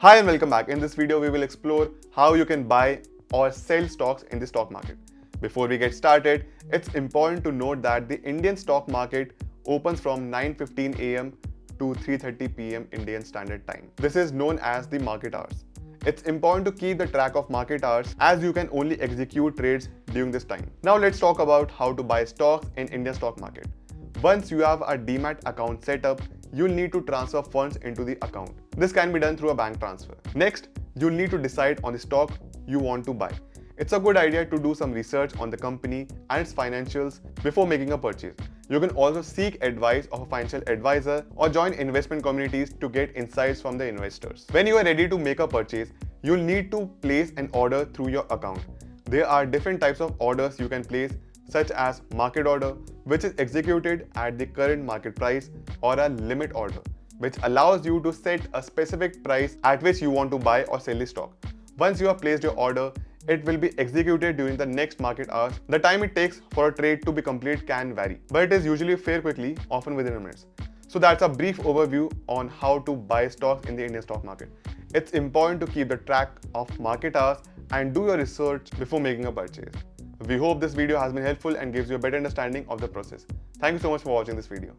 Hi and welcome back. In this video, we will explore how you can buy or sell stocks in the stock market. Before we get started, it's important to note that the Indian stock market opens from 9:15 a.m. to 3:30 p.m. Indian Standard Time. This is known as the market hours. It's important to keep the track of market hours as you can only execute trades during this time. Now let's talk about how to buy stocks in Indian stock market. Once you have a Demat account set up, you'll need to transfer funds into the account. This can be done through a bank transfer. Next, you'll need to decide on the stock you want to buy. It's a good idea to do some research on the company and its financials before making a purchase. You can also seek advice of a financial advisor or join investment communities to get insights from the investors. When you are ready to make a purchase, you'll need to place an order through your account. There are different types of orders you can place, such as market order, which is executed at the current market price, or a limit order, which allows you to set a specific price at which you want to buy or sell the stock. Once you have placed your order, it will be executed during the next market hours. The time it takes for a trade to be complete can vary, but it is usually fair quickly, often within minutes. So that's a brief overview on how to buy stocks in the Indian stock market. It's important to keep the track of market hours and do your research before making a purchase. We hope this video has been helpful and gives you a better understanding of the process. Thank you so much for watching this video.